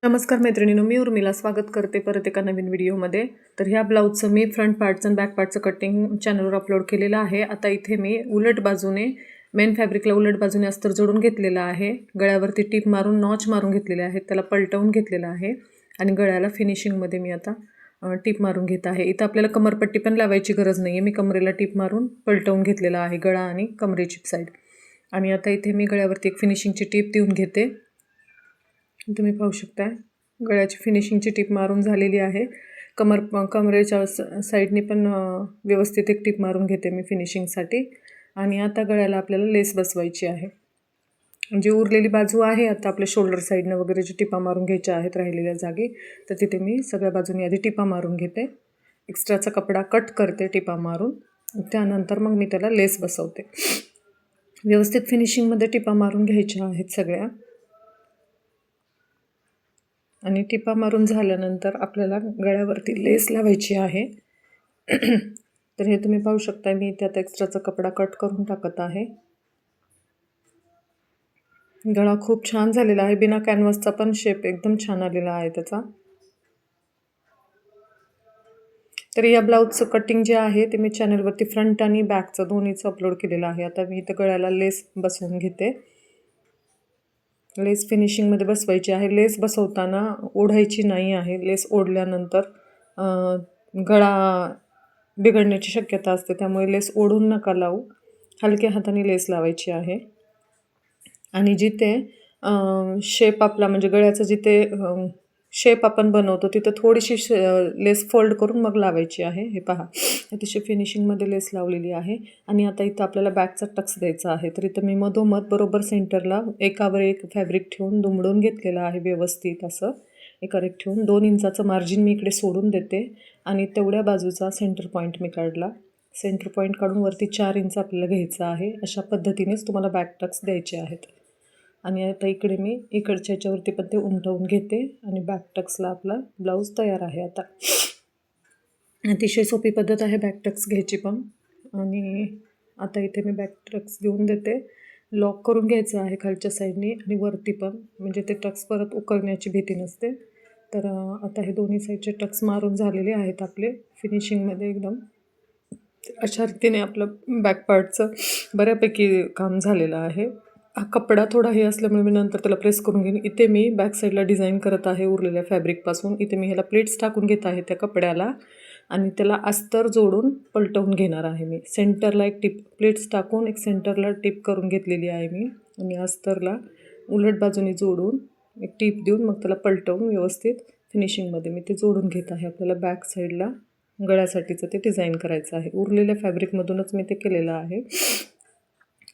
नमस्कार मैत्रिणींनो, मी उर्मिला स्वागत करते परत एका नवीन व्हिडिओमध्ये. तर ह्या ब्लाऊजचं मी फ्रंट पार्टचं आणि बॅक पार्टचं कटिंग चॅनलवर अपलोड केलेलं आहे. आता इथे मी उलट बाजूने मेन फॅब्रिकला उलट बाजूने अस्तर जोडून घेतलेलं आहे. गळ्यावरती टीप मारून नॉच मारून घेतलेले आहेत, त्याला पलटवून घेतलेलं आहे आणि गळ्याला फिनिशिंगमध्ये मी आता टीप मारून घेत आहे. इथं आपल्याला कमरपट्टी पण लावायची गरज नाही आहे. मी कमरेला टीप मारून पलटवून घेतलेला आहे गळा आणि कमरेची साईड. आणि आता इथे मी गळ्यावरती एक फिनिशिंगची टीप देऊन घेते. तुम्ही पाहू शकता गळ्याची फिनिशिंगची टीप मारून झालेली आहे. कमरेच्या साईडनी पण व्यवस्थित एक टीप मारून घेते मी फिनिशिंगसाठी. आणि आता गळ्याला आपल्याला लेस बसवायची आहे. जी उरलेली बाजू आहे आता आपल्या शोल्डर साईडनं वगैरे जे टिपा मारून घ्यायच्या आहेत राहिलेल्या जागी, तर तिथे मी सगळ्या बाजूनी आधी टिपा मारून घेते. एक्स्ट्राचा कपडा कट करते टिपा मारून. त्यानंतर मग मी त्याला लेस बसवते. व्यवस्थित फिनिशिंगमध्ये टिपा मारून घ्यायच्या आहेत सगळ्या. आणि टिपा मारून झाल्यानंतर आपल्याला गळ्यावरती लेस लावायची आहे. तर हे तुम्ही पाहू शकता, मी त्यात एक्स्ट्राचा कपडा कट करून टाकत आहे. गळा खूप छान झालेला आहे. बिना कॅनव्हासचा पण शेप एकदम छान आलेला आहे त्याचा. तर या ब्लाऊजचं कटिंग जे आहे ते मी चॅनलवरती फ्रंट आणि बॅकचं दोन्हीचं अपलोड केलेलं आहे. आता मी इथं गळ्याला लेस बसवून घेते. लेस फिनिशिंगमध्ये बसवायची आहे. लेस बसवताना ओढायची नाही आहे. लेस ओढल्यानंतर गळा बिघडण्याची शक्यता असते, त्यामुळे लेस ओढून नका लावू. हलक्या हाताने लेस लावायची आहे. आणि जिथे शेप आपला म्हणजे गळ्याचा जिथे शेप आपण बनवतो तिथं थोडीशी लेस फोल्ड करून मग लावायची आहे. हे पहा, अतिशय फिनिशिंगमध्ये लेस लावलेली आहे. आणि आता इथं आपल्याला बॅकचा टक्स द्यायचा आहे. तर इथं मी मधोमध बरोबर सेंटरला एकावर एक फॅब्रिक ठेवून दुमडून घेतलेलं आहे व्यवस्थित असं. एकावर एक ठेवून 2 इंचाचं मार्जिन मी इकडे सोडून देते आणि तेवढ्या बाजूचा सेंटर पॉईंट मी काढला. सेंटर पॉईंट काढून वरती 4 इंच आपल्याला घ्यायचं आहे. अशा पद्धतीनेच तुम्हाला बॅक टक्स द्यायचे आहेत. आणि आता इकडे मी इकडच्या ह्याच्यावरती पण ते उमटवून घेते आणि बॅक टक्सला आपला ब्लाऊज तयार आहे. आता अतिशय सोपी पद्धत आहे बॅक टक्स घ्यायची पण. आणि आता इथे मी बॅक टक्स देऊन देते. लॉक करून घ्यायचं आहे खालच्या साईडनी आणि वरती पण, म्हणजे ते टक्स परत उकळण्याची भीती नसते. तर आता हे दोन्ही साईडचे टक्स मारून झालेले आहेत आपले फिनिशिंगमध्ये एकदम. अशा रीतीने आपलं बॅक पार्टचं बऱ्यापैकी काम झालेलं आहे. हा कपडा थोडा हे असल्यामुळे मी नंतर त्याला प्रेस करून घेईन. इथे मी बॅक साईडला डिझाईन करत आहे उरलेल्या फॅब्रिकपासून. इथे मी ह्याला प्लेट्स टाकून घेत आहे त्या कपड्याला आणि त्याला अस्तर जोडून पलटवून घेणार आहे मी. सेंटरला एक टिप प्लेट्स टाकून एक सेंटरला टिप करून घेतलेली आहे मी आणि अस्तरला उलट बाजूने जोडून एक टिप देऊन मग त्याला पलटवून व्यवस्थित फिनिशिंगमध्ये मी ते जोडून घेत आहे. आपल्याला बॅक साईडला गळ्यासाठीचं ते डिझाईन करायचं आहे. उरलेल्या फॅब्रिकमधूनच मी ते केलेलं आहे.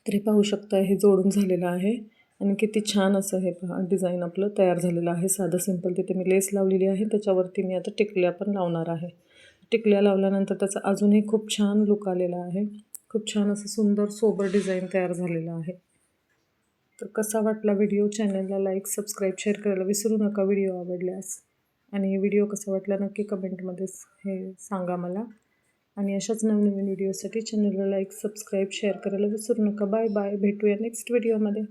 तरी पाहू शकता हे जोडून झालेलं आहे आणि किती छान असं हे पहा डिझाईन आपलं तयार झालेलं आहे. साधं सिंपल. तिथे मी लेस लावलेली आहे, त्याच्यावरती मी आता टिकल्या पण लावणार आहे. टिकल्या लावल्यानंतर त्याचा अजूनही खूप छान लुक आलेला आहे. खूप छान असं सुंदर सोबर डिझाईन तयार झालेलं आहे. तर कसा वाटला व्हिडिओ? चॅनलला लाईक, सबस्क्राईब, शेअर करायला विसरू नका व्हिडिओ आवडल्यास. आणि व्हिडिओ कसा वाटला नक्की कमेंटमध्ये हे सांगा मला. आणि अशाच नवनवीन व्हिडिओसाठी चॅनलला लाईक, सबस्क्राईब, शेअर करायला विसरू नका. Bye bye. भेटूया नेक्स्ट व्हिडिओमध्ये.